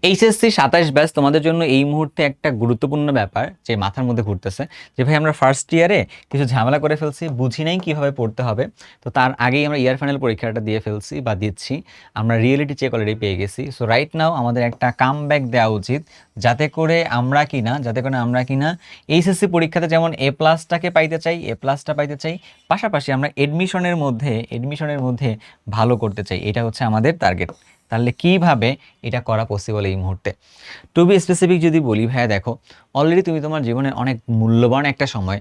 HSC 27 batch তোমাদের জন্য এই মুহূর্তে একটা গুরুত্বপূর্ণ ব্যাপার যে মাথার মধ্যে ঘুরতেছে যে ভাই আমরা ফার্স্ট ইয়ারে কিছু ঝামেলা করে ফেলছি, বুঝি নাই কিভাবে পড়তে হবে। তো তার আগেই আমরা ইয়ার ফাইনাল পরীক্ষাটা দিয়ে ফেলছি বা দিচ্ছি, আমরা রিয়েলিটি চেক অলরেডি পেয়ে গেছি। সো রাইট নাও আমাদের একটা কাম ব্যাক দেওয়া উচিত, যাতে করে আমরা কিনা এইচএসসি পরীক্ষাতে যেমন এ প্লাসটাকে পাইতে চাই, এ প্লাসটা পাইতে চাই, পাশাপাশি আমরা এডমিশনের মধ্যে ভালো করতে চাই। এটা হচ্ছে আমাদের টার্গেট। তাহলে কিভাবে এটা করা পসিবল এই মুহূর্তে? টু বি স্পেসিফিক যদি বলি, ভাইয়া দেখো, অলরেডি তুমি তোমার জীবনে অনেক মূল্যবান একটা সময়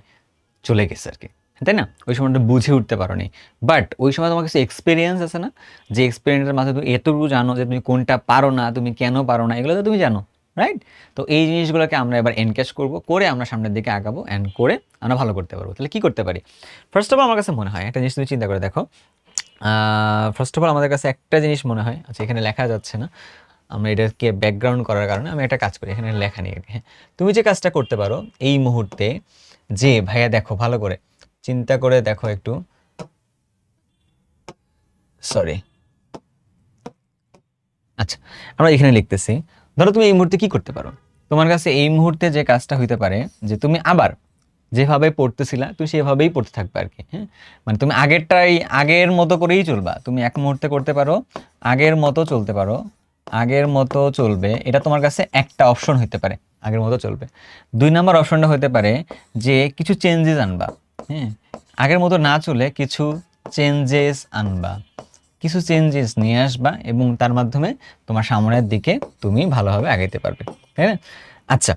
চলে গেছে আর কি, তাই না? ওই সময়টা বুঝে উঠতে পারো নি, বাট ওই সময় তোমার কাছে এক্সপিরিয়েন্স আছে না, যে এক্সপিরিয়েন্সের মাধ্যমে তুমি এতটুকু জানো যে তুমি কোনটা পারো না, তুমি কেন পারো না, এগুলো তো তুমি জানো, রাইট? তো এই জিনিসগুলোকে আমরা এবার এনক্যাশ করব, করে আমরা সামনের দিকে আগাবো, অ্যান্ড করে আমরা ভালো করতে পারবো। তাহলে কি করতে পারি? ফার্স্ট অফ অল আমার কাছে মনে হয় একটা জিনিস তুমি চিন্তা করে দেখো। ফার্স্ট অফ অল আমাদের কাছে একটা জিনিস মনে হয়, আচ্ছা এখানে লেখা যাচ্ছে না, আমরা এটাকে ব্যাকগ্রাউন্ড করার কারণে আমি একটা কাজ করি, এখানে লেখা নেই। হ্যাঁ, তুমি যে কাজটা করতে পারো এই মুহূর্তে, যে ভাইয়া দেখো ভালো করে চিন্তা করে দেখো একটু, সরি, আচ্ছা আমরা এখানে লিখতেছি। ধরো তুমি এই মুহূর্তে কি করতে পারো, তোমার কাছে এই মুহূর্তে যে কাজটা হইতে পারে যে তুমি আবার যেভাবে পড়তেছিলা তুমি সেভাবেই পড়তে থাকবে আর কি। হ্যাঁ, মানে তুমি আগের মতো করেই চলবা। তুমি এক মুহূর্তে করতে পারো আগের মতো চলতে পারো, আগের মতো চলবে, এটা তোমার কাছে একটা অপশন হইতে পারে, আগের মতো চলবে। 2 নম্বর অপশনটা হতে পারে যে কিছু চেঞ্জেস আনবা। হ্যাঁ, আগের মতো না চলে কিছু চেঞ্জেস আনবা, কিছু চেঞ্জেস নিয়ে আসবা এবং তার মাধ্যমে তোমার সামনের দিকে তুমি ভালোভাবে আগাইতে পারবে, তাই না? আচ্ছা,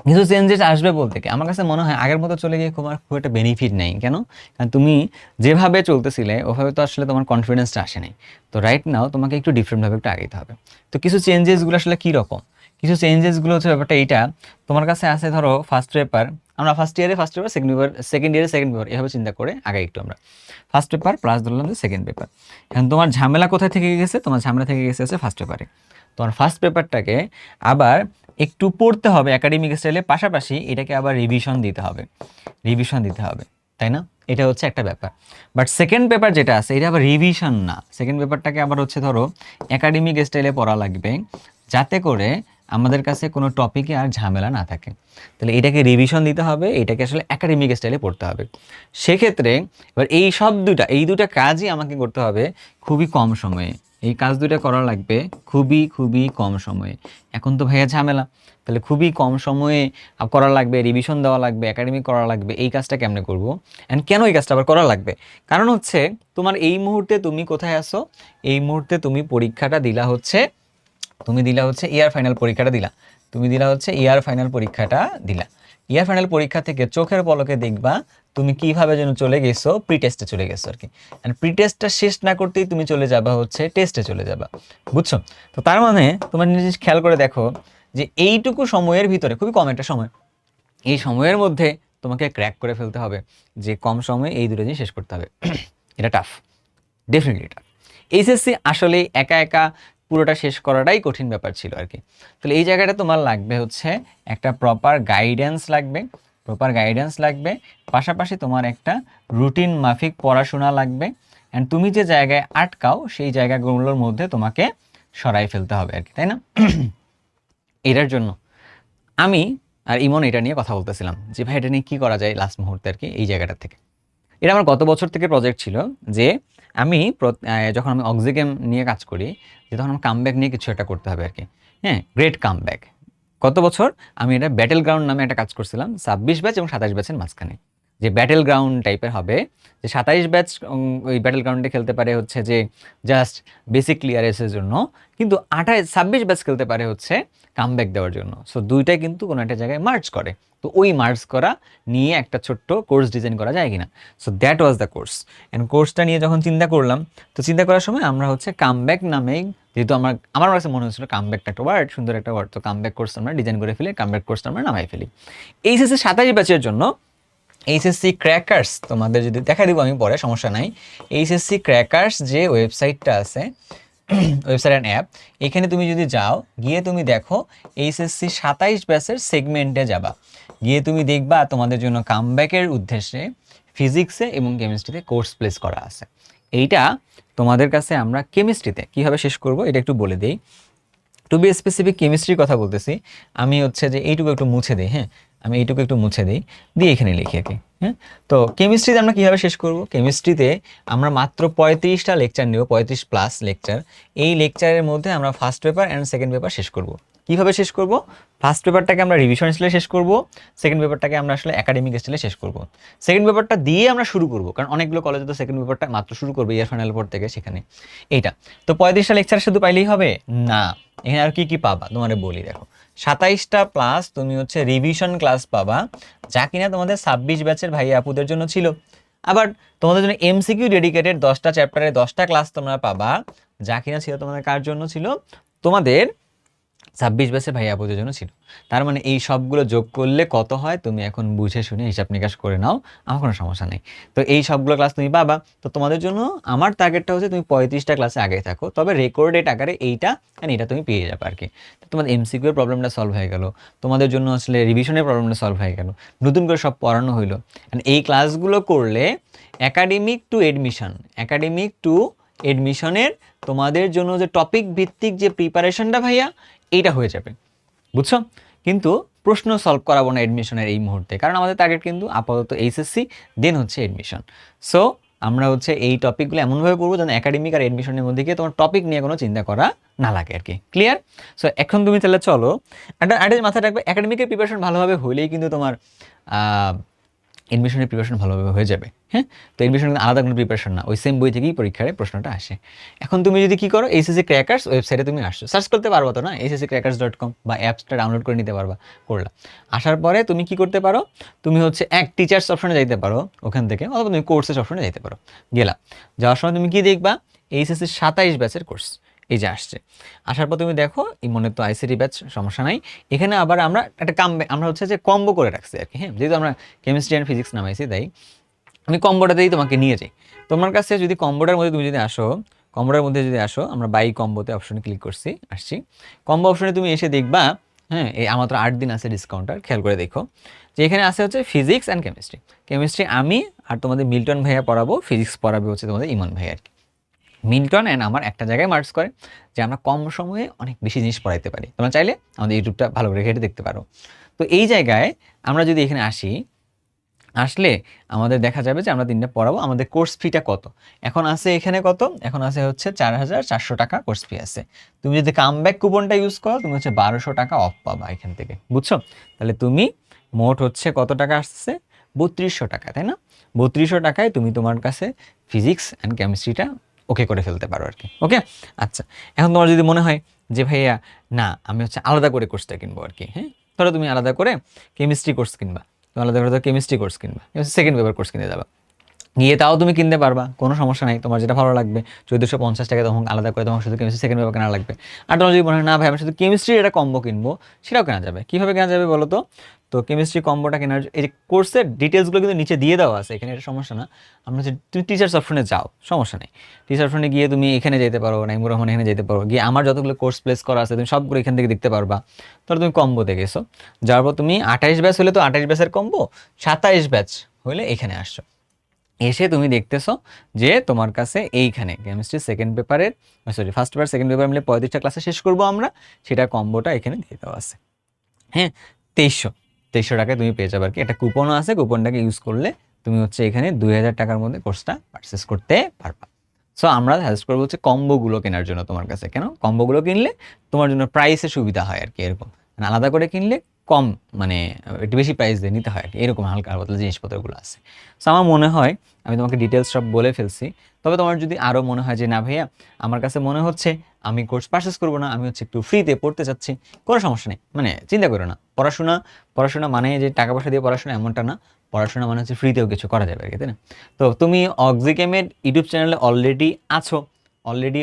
কিছু চেঞ্জেস আসবে বলতে কি আমার কাছে মনে হয় আগের মতো চলে গিয়ে তোমার খুব একটা বেনিফিট নেই। কেন? কারণ তুমি যেভাবে চলতেছিলে ওভাবে তো আসলে তোমার কনফিডেন্সটা আসে নাই। তো রাইট নাও তোমাকে একটু ডিফারেন্টভাবে একটু আগাইতে হবে। তো কিছু চেঞ্জেসগুলো আসলে কী রকম? কিছু চেঞ্জেসগুলো হচ্ছে ব্যাপারটা এইটা, তোমার কাছে আছে ধরো ফার্স্ট পেপার, আমরা ফার্স্ট পেপার, সেকেন্ড পেপার এভাবে চিন্তা করে আগে একটু আমরা ফার্স্ট পেপার প্লাস ধরলাম যে সেকেন্ড পেপার। এখন তোমার ঝামেলা কোথায় থেকে গেছে? তোমার ঝামেলা থেকে গেছে হচ্ছে ফার্স্ট পেপারে। তোমার ফার্স্ট পেপারটাকে আবার একটু পড়তে হবে একাডেমিক স্টাইলে, পাশাপাশি এটাকে আবার রিভিশন দিতে হবে, তাই না? এটা হচ্ছে একটা ব্যাপার। বাট সেকেন্ড পেপার যেটা আছে এটা আবার রিভিশন না, সেকেন্ড পেপারটাকে আবার হচ্ছে ধরো একাডেমিক স্টাইলে পড়া লাগবে, যাতে করে আমাদের কাছে কোনো টপিকে আর ঝামেলা না থাকে। তাহলে এটাকে রিভিশন দিতে হবে, এটাকে আসলে একাডেমিক স্টাইলে পড়তে হবে। সেক্ষেত্রে এবার এই দুটা কাজই আমাকে করতে হবে খুবই কম সময়ে। এই কাজ দুটো করা লাগবে খুবই খুবই কম সময়ে। এখন তো ভাইয়া ঝামেলা, তাহলে খুবই কম সময়ে করা লাগবে, রিভিশন দেওয়া লাগবে, একাডেমিক করা লাগবে। এই কাজটা কেমনে করব, অ্যান্ড কেন এই কাজটা আবার করা লাগবে? কারণ হচ্ছে তোমার এই মুহূর্তে তুমি কোথায় আসো? এই মুহূর্তে তুমি দিলা হচ্ছে ইয়ার ফাইনাল পরীক্ষাটা দিলা, ইয়ার ফাইনাল পরীক্ষা থেকে চোখের পলকে দেখবা তুমি কিভাবে যেন চলে গেছো, প্রি টেস্টে চলে গেছো আর কি। অ্যান্ড প্রি টেস্টটা শেষ না করতেই তুমি চলে যাবা হচ্ছে টেস্টে চলে যাবা, বুঝছো? তো তার মানে তোমার জিনিস খেয়াল করে দেখো যে এইটুকু সময়ের ভিতরে, খুবই কম একটা সময়, এই সময়ের মধ্যে তোমাকে ক্র্যাক করে ফেলতে হবে, যে কম সময়ে এই দুটো জিনিস শেষ করতে হবে। এটা টাফ, ডেফিনেটলি টাফ। এইচএসসি আসলে একা একা পুরোটা শেষ করাটাই কঠিন ব্যাপার ছিল আর কি। তাহলে এই জায়গাটা তোমার লাগবে হচ্ছে একটা প্রপার গাইডেন্স লাগবে, পাশাপাশি তোমার একটা রুটিন মাফিক পড়াশোনা লাগবে। অ্যান্ড তুমি যে জায়গায় আটকাও সেই জায়গাগুলোর মধ্যে তোমাকে সরাই ফেলতে হবে আর কি, তাই না? এটার জন্য আমি আর ইমন এটা নিয়ে কথা বলতেছিলাম যে ভাই এটা নিয়ে কী করা যায় লাস্ট মুহূর্তে আর কি, এই জায়গাটা থেকে। এটা আমার গত বছর থেকে প্রজেক্ট ছিল যে যখন আমি অক্সিগেম নিয়ে কাজ করি, যে তখন আমার কামব্যাক নিয়ে কিছু একটা করতে হবে আর কি। হ্যাঁ, গ্রেট কামব্যাক। গত বছর আমি এটা ব্যাটেল গ্রাউন্ড নামে একটা কাজ করছিলাম 26 ব্যাচ এবং 27 ব্যাচের মাঝখানে, যে ব্যাটেল গ্রাউন্ড টাইপের হবে, যে 27 ব্যাচ ওই ব্যাটেল গ্রাউন্ডে খেলতে পারে হচ্ছে যে জাস্ট বেসিক ক্লিয়ারেন্সের জন্য, কিন্তু 26 ব্যাচ খেলতে পারে হচ্ছে কামব্যাক দেওয়ার জন্য। সো দুইটাই কিন্তু কোনো একটা জায়গায় মার্চ করে। তো ওই মার্চ করা নিয়ে একটা ছোট্ট কোর্স ডিজাইন করা যায় কিনা। So that was the course. And কোর্সটা নিয়ে যখন চিন্তা করলাম, তো চিন্তা করার সময় আমরা হচ্ছে কামব্যাক নামে, যেহেতু আমার কাছে মনে হচ্ছিল কামব্যাকটা একটা ওয়ার্ড, সুন্দর একটা ওয়ার্ড, তো কামব্যাক কোর্স আমরা ডিজাইন করে ফেলি, কামব্যাক কোর্স আমরা নামাই ফেলি। এইচএসসি 27 ব্যাচের জন্য এইচএসসি ক্র্যাকার্স, তোমাদের যদি দেখা দিব আমি পরে, সমস্যা নাই। এইচএসসি ক্র্যাকার্স যে ওয়েবসাইটটা আছে, ওয়েবসাইট অ্যান্ড অ্যাপ, এখানে তুমি যদি যাও, গিয়ে তুমি দেখো এইচএসসি 27 ব্যাচের সেগমেন্টে যাবা, গিয়ে তুমি দেখবা তোমাদের জন্য কামব্যাকের উদ্দেশ্যে ফিজিক্সে এবং কেমিস্ট্রিতে কোর্স প্লেস করা আছে। এইটা তোমাদের কাছে আমরা কেমিস্ট্রিতে কীভাবে শেষ করব এটা একটু বলে দিই। টু বি স্পেসিফিক কেমিস্ট্রির কথা বলতেছি, আমি হচ্ছে যে এইটুকু একটু মুছে দিই, হ্যাঁ আমি এইটুকু একটু মুছে দিই, দিয়ে এখানে লিখি আর কি। হ্যাঁ, তো কেমিস্ট্রিতে আমরা কীভাবে শেষ করব? কেমিস্ট্রিতে আমরা মাত্র 35টা লেকচার নেব, 35+ লেকচার। এই লেকচারের মধ্যে আমরা first paper and second paper শেষ করব। কীভাবে শেষ করব? ফার্স্ট পেপারটাকে আমরা রিভিশন স্টাইলে শেষ করব, সেকেন্ড পেপারটাকে আমরা আসলে একাডেমিক স্টাইলে শেষ করব। সেকেন্ড পেপারটা দিয়ে আমরা শুরু করব, কারণ অনেকগুলো কলেজে তো সেকেন্ড পেপারটা মাত্র শুরু করবে ইয়ার ফাইনাল পর থেকে, সেখানে এইটা। তো 35টা লেকচার শুধু পাইলেই হবে না, এখানে আর কি কি পাবা তোমারে বলি। দেখো 27টা প্লাস তুমি হচ্ছে রিভিশন ক্লাস পাবা, যা কিনা তোমাদের 26 ব্যাচের ভাই আপুদের জন্য ছিল। আবার তোমাদের জন্য এমসিকিউ ডেডিকেটেড 10টা চ্যাপ্টারে 10টা ক্লাস তোমরা পাবা, যা কিনা ছিল তোমাদের কার জন্য ছিল? তোমাদের 26 ব্যাচের ভাই আপুদের জন্য ছিল। তার মানে এই সবগুলো যোগ করলে কত হয় তুমি এখন বুঝে শুনে হিসাব নিকাশ করে নাও, আমার কোনো সমস্যা নেই। তো এই সবগুলো ক্লাস তুমি পাবা। তো তোমাদের জন্য আমার টার্গেটটা হচ্ছে তুমি 35টা ক্লাসে আগে থাকো, তবে রেকর্ডেড আকারে এইটা অ্যান্ড এটা তুমি পেয়ে যাবে আর কি। তোমাদের এমসিকিউর প্রবলেমটা সলভ হয়ে গেল, তোমাদের জন্য আসলে রিভিশনের প্রবলেমটা সলভ হয়ে গেল, নতুন করে সব পড়ানো হইলো। অ্যান্ড এই ক্লাসগুলো করলে একাডেমিক টু এডমিশনের তোমাদের জন্য যে টপিক ভিত্তিক যে প্রিপারেশনটা ভাইয়া, এইটা হয়ে যাবে, বুঝছো? কিন্তু প্রশ্ন সলভ করাবো না এডমিশনের এই মুহূর্তে, কারণ আমাদের টার্গেট কিন্তু আপাতত এইচএসসি, দেন হচ্ছে এডমিশন। সো আমরা হচ্ছে এই টপিকগুলো এমনভাবে পড়বো যেন একাডেমিক আর এডমিশনের মধ্যে গিয়ে তোমার টপিক নিয়ে কোনো চিন্তা করা না লাগে আর কি। ক্লিয়ার? সো এখন তুমি তাহলে চলো একটা মাথায় রাখবে, একাডেমিকের প্রিপারেশন ভালোভাবে হইলেই কিন্তু তোমার এডমিশনের প্রিপারেশন ভালোভাবে হয়ে যাবে। হ্যাঁ, তো এডমিশন কিন্তু আলাদা কোনো প্রিপারেশন না, ওই সেম বই থেকেই পরীক্ষার প্রশ্নটা আসে। এখন তুমি যদি কি করো, এইচএসসি ক্র্যাকার্স ওয়েবসাইটে তুমি আসছো, সার্চ করতে পারবো তো না, hsccrackers.com, বা অ্যাপসটা ডাউনলোড করে নিতে পারবা, করলা। আসার পরে তুমি কি করতে পারো, তুমি হচ্ছে এক টিচার্স অপশনে যাইতে পারো ওখান থেকে, অথবা তুমি কোর্সেস অপশনে যাইতে পারো। গেলা, যাওয়ার সময় তুমি কি দেখবা, এইচএসসি 27 ব্যাচের কোর্স এই যে আসছে। আসার পর তুমি দেখো এই মনে তো আইসিটি ব্যাচ, সমস্যা নাই। এখানে আবার আমরা একটা আমরা হচ্ছে যে কম্বো করে রাখছি আর কি। হ্যাঁ, যেহেতু আমরা কেমিস্ট্রি অ্যান্ড ফিজিক্স নামাইছি, তাই আমি কম্বোটাতেই তোমাকে নিয়ে যাই। তোমার কাছে যদি কম্বোটার মধ্যে তুমি যদি আসো, আমরা বাই কম্বোতে অপশনে ক্লিক করছি, আসছি কম্বো অপশনে, তুমি এসে দেখবা, হ্যাঁ এই আমার তো 8 দিন আছে ডিসকাউন্টার, খেয়াল করে দেখো যে এখানে আছে হচ্ছে ফিজিক্স অ্যান্ড কেমিস্ট্রি আমি আর তোমাদের মিল্টন ভাইয়া পড়াবো, ফিজিক্স পড়াবে হচ্ছে তোমাদের ইমন ভাই আর কি। মিল্টন অ্যান্ড আমার একটা জায়গায় মার্কস করে যে আমরা কম সময়ে অনেক বেশি জিনিস পড়াইতে পারি। তোমরা চাইলে আমাদের ইউটিউবটা ভালো করে ঘেটে দেখতে পারো। তো এই জায়গায় আমরা যদি এখানে আসলে আমাদের দেখা যাবে যে আমরা 3টা পড়াবো, আমাদের কোর্স ফিটা কত এখন আছে, এখানে কত এখন আছে হচ্ছে 4,400 টাকা কোর্স ফি আছে। তুমি যদি কামব্যাক কুপনটা ইউজ করো, তুমি হচ্ছে 1200 টাকা অফ পাবা এখান থেকে, বুঝছো? তাহলে তুমি মোট হচ্ছে কত টাকা আসছে, 3200 টাকা, তাই না? 3200 টাকায় তুমি তোমার কাছে ফিজিক্স অ্যান্ড কেমিস্ট্রিটা ওকে করে ফেলতে পারো আর কি। ওকে, আচ্ছা। এখন তোমার যদি মনে হয় যে ভাইয়া না আমি হচ্ছে আলাদা করে কোর্সটা কিনবো আর কি, হ্যাঁ ধরো তুমি আলাদা করে কেমিস্ট্রি কোর্স কিনবা, আলাদা করে কেমিস্ট্রি কোর্স কিনবা, সেকেন্ড পেপার কোর্স কিনে যাবা, গিয়ে তাও তুমি কিনতে পারবা, কোনো সমস্যা নাই। তোমার যেটা ভালো লাগবে, 1450 টাকা তখন আলাদা করে তোমার শুধু কেমিস্ট্রি সেকেন্ড পেপার কেনা লাগবে। আর তোমার যদি মনে হয় না ভাই আমি শুধু কেমিস্ট্রির একটা কম্বো কিনবো, সেটাও কেনা যাবে। কীভাবে কেনা যাবে বলো তো? তো কেমিস্ট্রি কম্বোটা কেনার এই যে কোর্সের ডিটেলসগুলো কিন্তু নিচে দিয়ে দেওয়া আছে, এখানে এটা সমস্যা না। আমরা হচ্ছে তুমি টিচার্স অপশনে যাও, সমস্যা নেই। টিচার অপশনে গিয়ে তুমি এখানে যেতে পারো, নাইমুর রহমান এখানে যেতে পারো, গিয়ে আমার যতগুলো কোর্স প্লেস করা আছে তুমি সবগুলো এখান থেকে দেখতে পারবা। তাহলে তুমি কম্বোতে গেছো, যাওয়ার পর তুমি 28 ব্যাচ হলে তো 28 ব্যাচের কম্বো, 27 ব্যাচ হলে এখানে আসছো, এসে তুমি দেখতেছো যে তোমার কাছে এইখানে কেমিস্ট্রি সেকেন্ড পেপারের ফার্স্ট পেপার সেকেন্ড পেপার মিলে 35টা ক্লাসে শেষ করবো আমরা, সেটা কম্বোটা এখানে দিয়ে দেওয়া আছে। হ্যাঁ, 2300 টাকায় তুমি পেয়ে যাবে আর কি। একটা কুপনও আছে, কুপনটাকে ইউজ করলে তুমি হচ্ছে এখানে 2000 টাকার মধ্যে কোর্সটা পারচেস করতে পারবা। সো আমরা সাজেস্ট করবো হচ্ছে কম্বোগুলো কেনার জন্য তোমার কাছে। কেন? কম্বোগুলো কিনলে তোমার জন্য প্রাইসে সুবিধা হয় আর কি, এরকম। আলাদা করে কিনলে কম মানে একটু বেশি প্রাইস দিয়ে নিতে হয় আর কি, এরকম হালকা পাতলা জিনিসপত্রগুলো আছে। সো আমার মনে হয় আমি তোমাকে ডিটেলস সব বলে ফেলছি। তবে তোমার যদি আরও মনে হয় যে না ভাইয়া আমার কাছে মনে হচ্ছে আমি কোর্স পারচেস করবো না, আমি হচ্ছে একটু ফ্রিতে পড়তে চাচ্ছি, কোনো সমস্যা নেই, মানে চিন্তা করো না। পড়াশোনা মানে যে টাকা পয়সা দিয়ে পড়াশোনা এমনটা না, পড়াশোনা মানে হচ্ছে ফ্রিতেও কিছু করা যাবে আর কি, তাই না? তো তুমি অক্সিকেমের ইউটিউব চ্যানেলে অলরেডি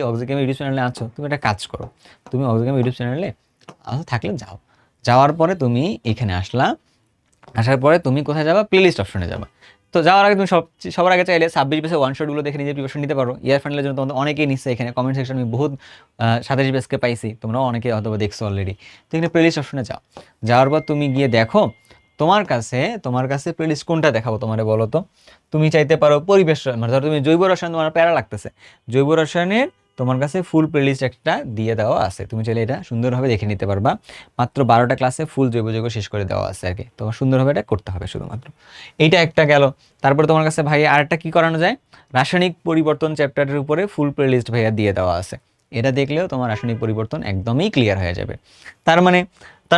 অক্সিকেমের ইউটিউব চ্যানেলে আছো, তুমি একটা কাজ করো, তুমি অক্সিকেমের ইউটিউব চ্যানেলে থাকলে যাওয়ার পরে তুমি এখানে আসার পরে তুমি কোথায় যাবা, প্লেলিস্ট অপশনে যাবা। তো যাওয়ার আগে তুমি সবার আগে চাইলে 26 বেসে ওয়ান শটগুলো দেখে নিজের প্রিপারেশন নিতে পারো। ইয়ার ফাইনালের জন্য তোমাদের অনেকেই নিচ্ছে, এখানে কমেন্ট সেকশন আমি বহুত 27 বেসকে পাইছি, তোমরাও অনেকে হয়তো দেখছো অলরেডি। তো এখানে প্লেলিস্ট অপশনে যাওয়ার পর তুমি গিয়ে দেখো তোমার কাছে প্লেলিস্ট কোনটা দেখাবো তোমারে বলো তো? তুমি চাইতে পারো পরিবেশ, মানে ধরো তুমি জৈব রসায়ন তোমার প্যারা লাগতেছে, জৈব রসায়নের তোমার কাছে ফুল প্লেলিস্ট একটা দিয়ে দেওয়া আছে, তুমি চাইলে এটা সুন্দরভাবে দেখে নিতে পারবা। মাত্র 12টা ক্লাসে ফুল জৈব যৌগ শেষ করে দেওয়া আছে আর কি, তোমার সুন্দরভাবে এটা করতে হবে শুধুমাত্র। এইটা একটা গেল। তারপরে তোমার কাছে ভাইয়া আরেকটা কি করানো যায়, রাসায়নিক পরিবর্তন চ্যাপ্টারের উপরে ফুল প্লেলিস্ট ভাইয়া দিয়ে দেওয়া আছে। এটা দেখলেও তোমার রাসায়নিক পরিবর্তন একদমই ক্লিয়ার হয়ে যাবে। তার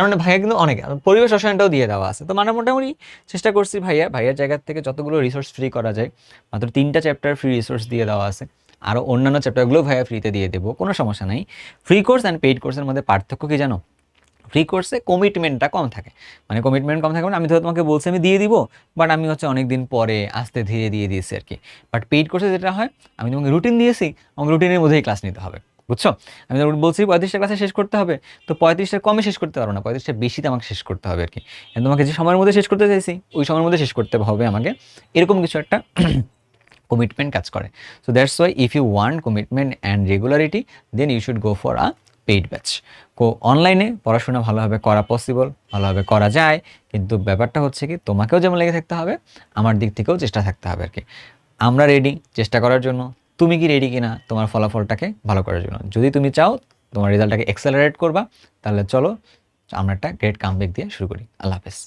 মানে ভাইয়া কিন্তু অনেক পরিবেশ রসায়নটাও দিয়ে দেওয়া আছে। তো মানে মোটামুটি চেষ্টা করছি ভাইয়ার জায়গা থেকে যতগুলো রিসোর্স ফ্রি করা যায়, মাত্র 3টা চ্যাপ্টার ফ্রি রিসোর্স দিয়ে দেওয়া আছে। আরও অন্যান্য চ্যাপ্টারগুলো ভাইয়া ফ্রিতে দিয়ে দেবো, কোনো সমস্যা নাই। ফ্রি কোর্স অ্যান্ড পেইড কোর্সের মধ্যে পার্থক্য কি জানো? ফ্রি কোর্সে কমিটমেন্টটা কম থাকে, মানে কমিটমেন্ট কম থাকে মানে আমি ধরো তোমাকে বলছি আমি দিয়ে দিব, বাট আমি অনেক দিন পরে আস্তে ধীরে দিয়ে দিয়েছি আর কি। বাট পেইড কোর্সে যেটা হয়, আমি তোমাকে রুটিন দিয়েছি, আমাকে রুটিনের মধ্যেই ক্লাস নিতে হবে, বুঝছো? আমি ধরো বলছি 35টা ক্লাসে শেষ করতে হবে, তো 35টার কমে শেষ করতে পারবো না, 35টা বেশিতে আমাকে শেষ করতে হবে আর কি। তোমাকে যে সময়ের মধ্যে শেষ করতে চাইছি ওই সময়ের মধ্যে শেষ করতে হবে আমাকে, এরকম কিছু একটা কমিটমেন্ট কাজ করে। So that's why if you want commitment and regularity then you should go for a paid batch. অনলাইনে পড়াশোনা ভালোভাবে করা পসিবল, ভালোভাবে করা যায়, কিন্তু ব্যাপারটা হচ্ছে কি তোমাকেও যেমন লেগে থাকতে হবে, আমার দিক থেকেও চেষ্টা থাকতে হবে আর কি। আমরা রেডি চেষ্টা করার জন্য, তুমি কি রেডি কিনা তোমার ফলাফলটাকে ভালো করার জন্য? যদি তুমি চাও তোমার রেজাল্টটাকে এক্সেলারেট করবা, তাহলে চলো আমরা একটা গ্রেট কামব্যাক দিয়ে শুরু করি। আল্লাহ হাফেজ।